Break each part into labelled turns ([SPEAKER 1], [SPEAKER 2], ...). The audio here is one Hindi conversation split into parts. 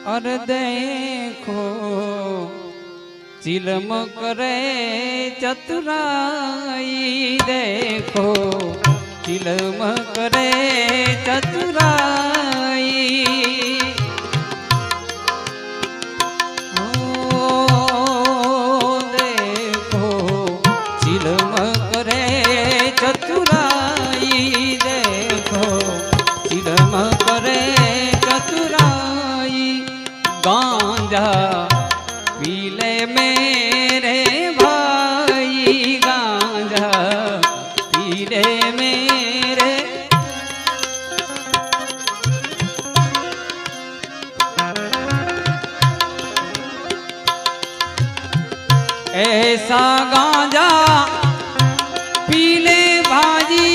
[SPEAKER 1] और देखो चिलम करे चतुराई, देखो चिलम करे चतुराई। देखो चिलम करे चतुराई, देखो चिलम करे चतुराई। गांजा पीले मेरे भाई, गांजा पीले मेरे। ऐसा गांजा पीले भाजी,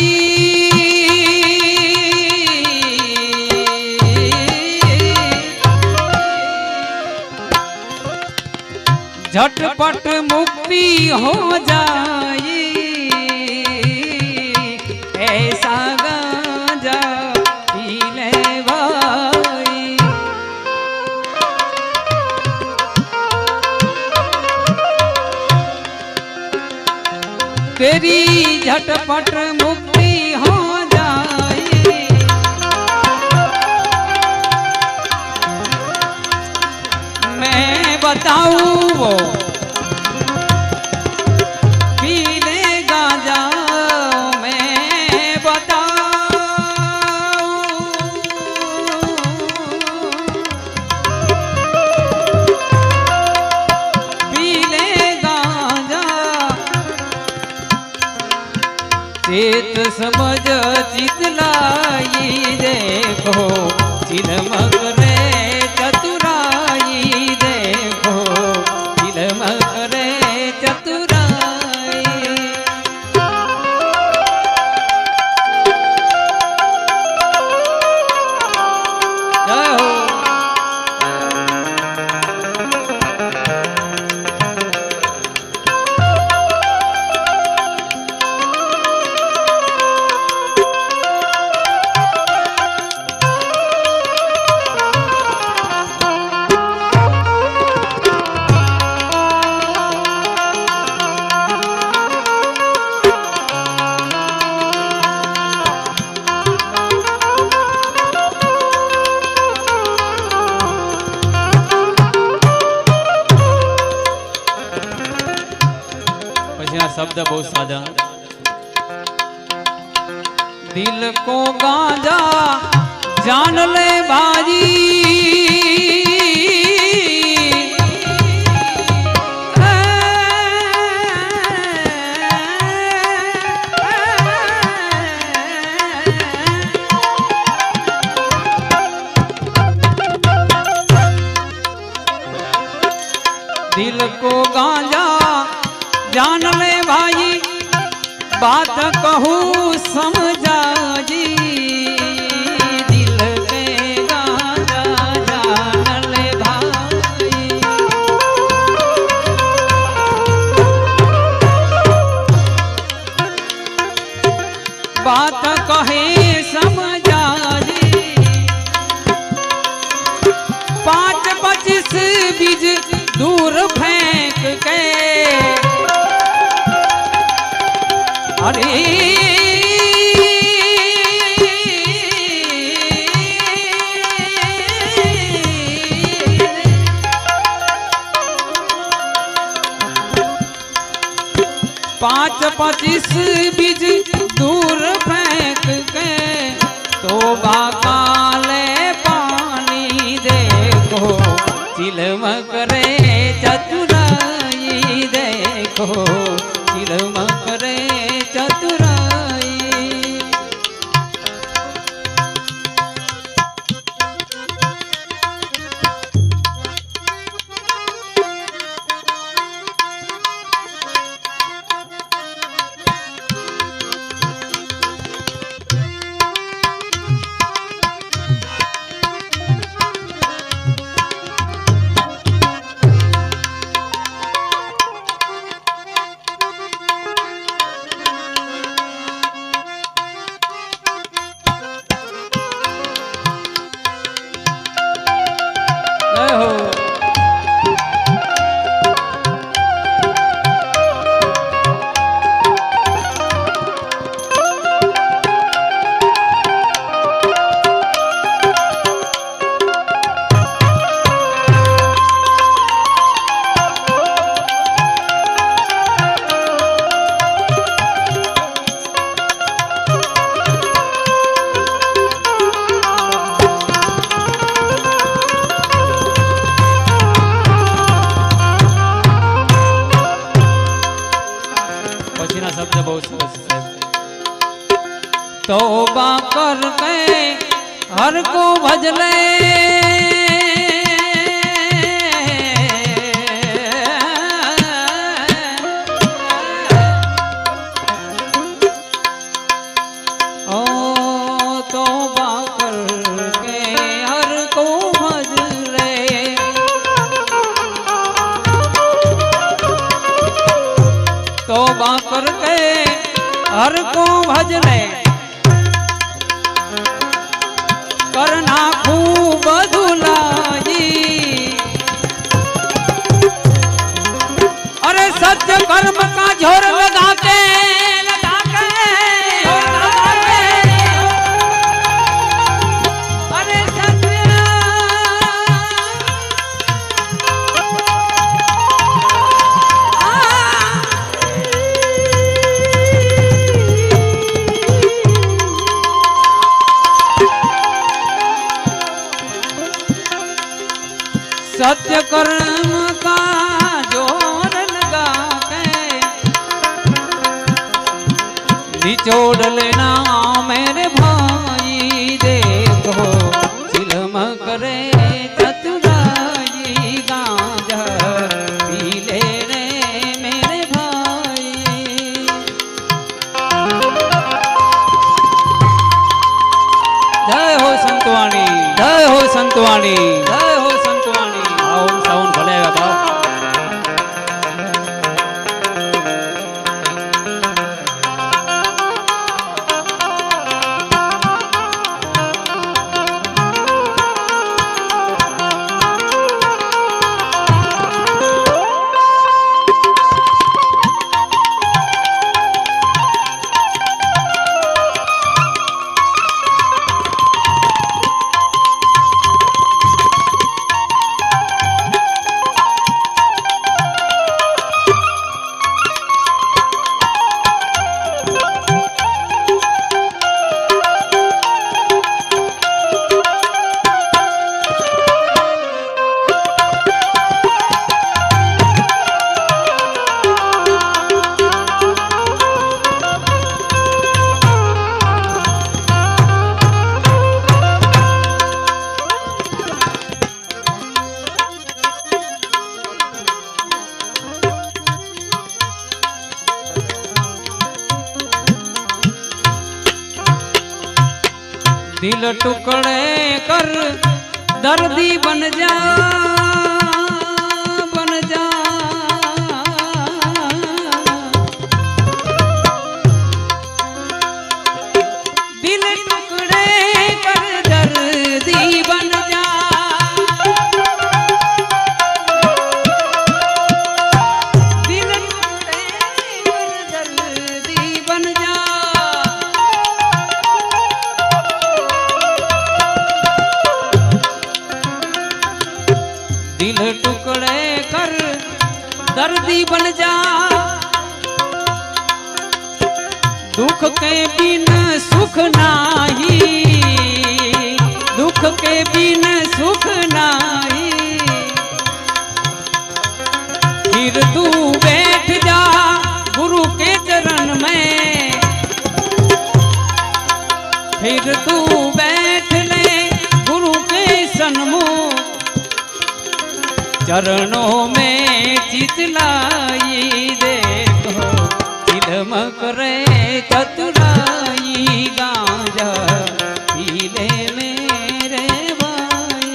[SPEAKER 1] झटपट मुक्ति हो जाए। ऐसा गांजा पी ले भाई। तेरी झटपट मुक्ति हो जाए। मैं बताऊं वो पी ले गांजा, मैं बताऊं पी ले गांजा। चेत समझ चितलाई, देखो चिलमक रे चतुराई, देखो चिलमक रे चतुराई। जय हो। शब्द बहुत साजा। दिल को गांजा जान ले भाजी, दिल को गांजा जान ले भाई। बात कहूँ समझा जी, दिल के गांजा जान ले भाई। बात कहे समझा जी। 5-25 बीज दूर फेंक के, अरे 5-25 बीज दूर फेंक के, तोबा काले पानी। देखो चिलमक रे चतुराई, देखो चिलमक रे चतुराई। तोबा करके हर को भज ले। तोबा करके हर को भज ले। तोबा करके हर को भज ले। करना खूब धुलाई। अरे सत्य कर्म का झोर लगा के अरे सत्य सत्य कर्म का जोर लगा के निचोड़ लेना मेरे भाई। देखो चिलम करे चतुराई। गांजा पी ले रे मेरे भाई। जय हो संतवाणी, जय हो संतवाणी, जय हो संतवाणी। ओम साउंड भलेगा बाप। दिल टुकड़े कर दर्दी बन जा, बन जा। दिल टुकड़े कर दर्दी बन जा। दिल टुकड़े कर दर्दी बन जा। दिल टुकड़े कर दर्दी बन जा। दुख के बिन सुख नाही, दुख के बिन सुख नाही। फिर तू बैठ जा गुरु के चरण में। फिर तू बैठ ले गुरु के सन्मुख। चरणों में चितलाई। देखो चिलमक रे चतुराई। गांजा पी ले मेरे भाई।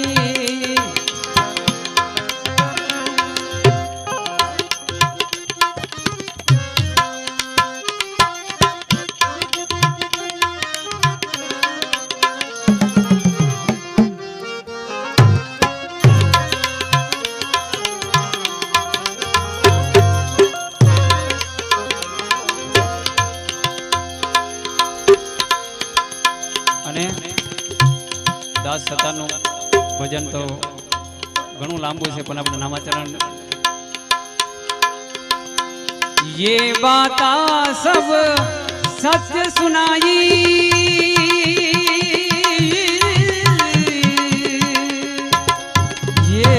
[SPEAKER 1] દાસ સતાનું ભજન તો ઘણું લાંબુ છે, પણ આપણે નામાચરણ ये बाता सब सत्य सुनाई। ये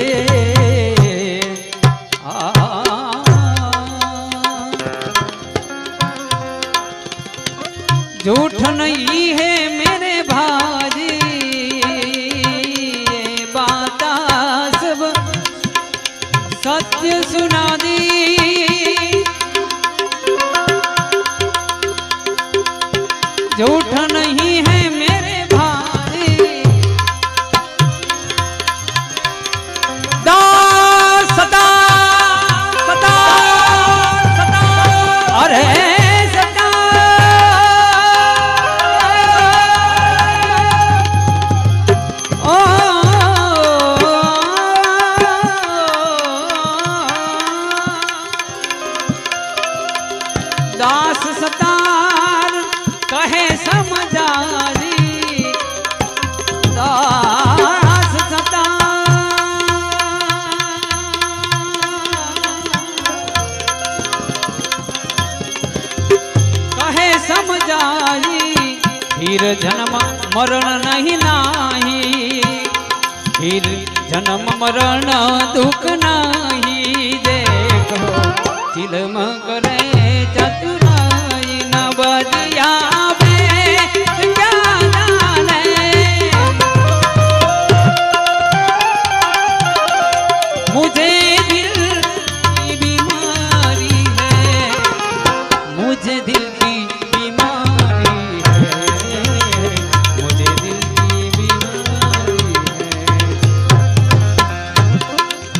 [SPEAKER 1] झूठ नहीं है जन्म मरण नहीं नाही, फिर जन्म मरण दुख नहीं। देखो चिलम करे चतुराई न बजिया क्या जाने। मुझे दिल की बीमारी है, मुझे दिल की बीमारी है, मुझे दिल की बीमारी है।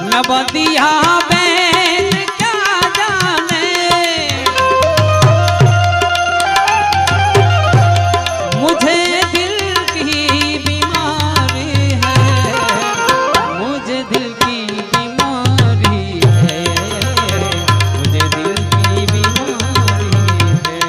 [SPEAKER 1] न बदिया बैन क्या जाने, मुझे दिल की बीमारी है, मुझे दिल की बीमारी है, मुझे दिल की बीमारी है।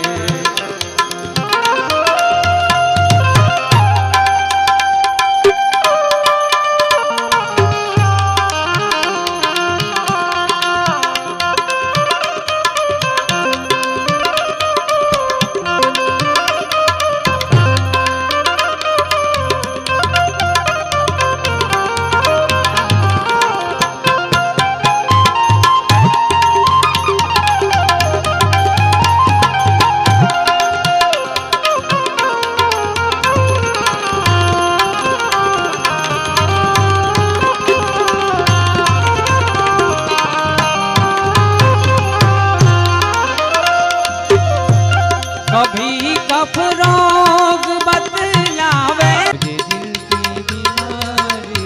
[SPEAKER 1] कभी कफ रोग बतलावे, मुझे दिल की बीमारी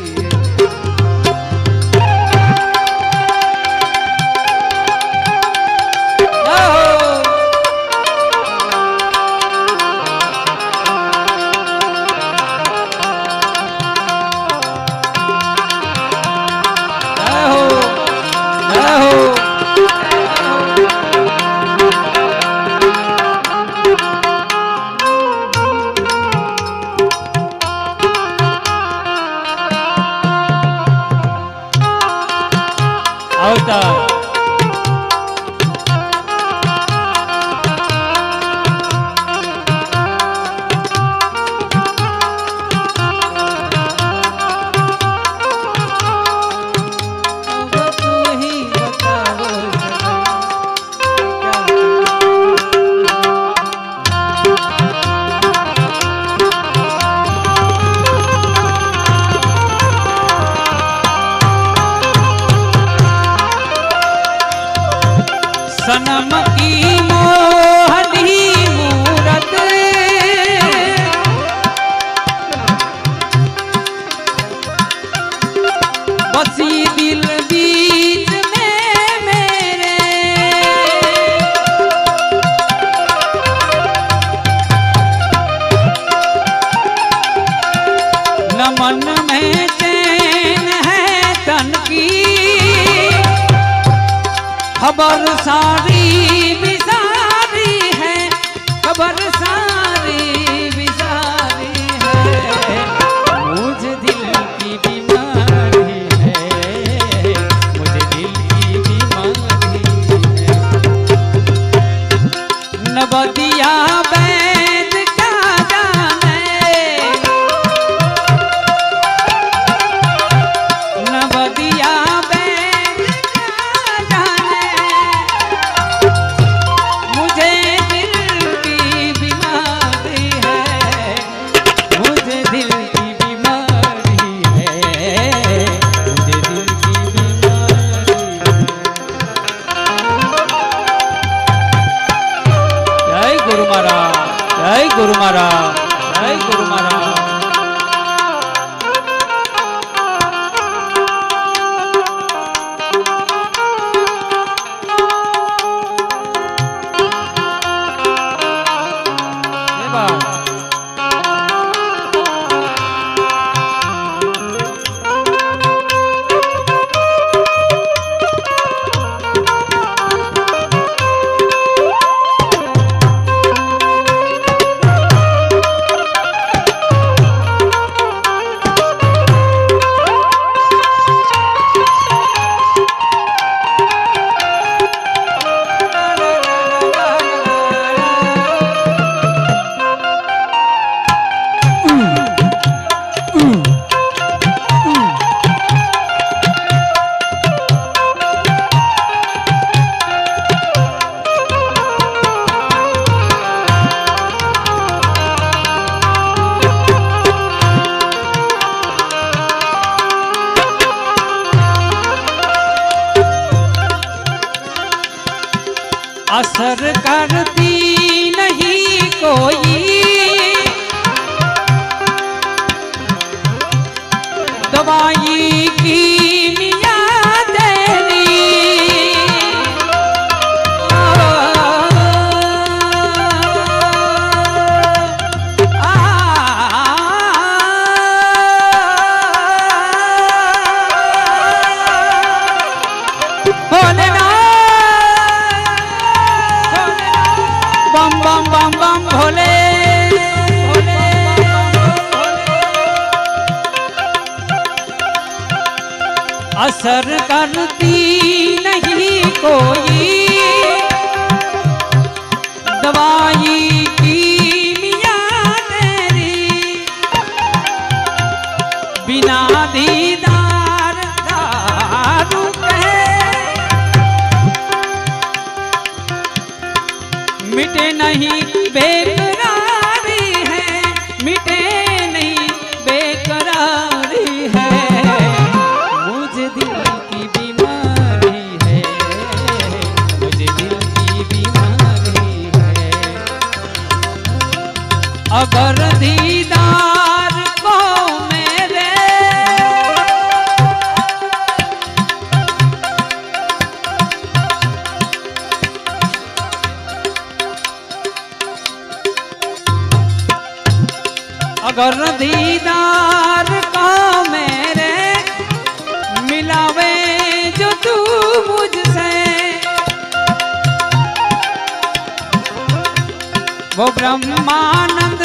[SPEAKER 1] अवतार। अब तू ही बताओ सनम की मोहनी मूरत, बसी दिल बीच में मेरे, न मन में चैन है तन की, खबर सारी बिसारी है, खबर सारी बिसारी है। मुझे दिल की बीमारी है, मुझे दिल की बीमारी है। न बदिया बैद क्या जाने, न बदिया बैद क्या जाने। असर करती नहीं कोई दवाई की मिया तेरी बम बम बम बम भोले भोले असर करती नहीं कोई दवाई की मिया तेरी बिना दीदार दारू के मिटे नहीं बेकरारी है, मिटे नहीं बेकरारी है, मुझे दिल की बीमारी है, मुझे दिल की बीमारी है। अगर दीदार को मेरे अगर दीदार का मेरे मिलावे जो तू मुझसे वो ब्रह्मानंद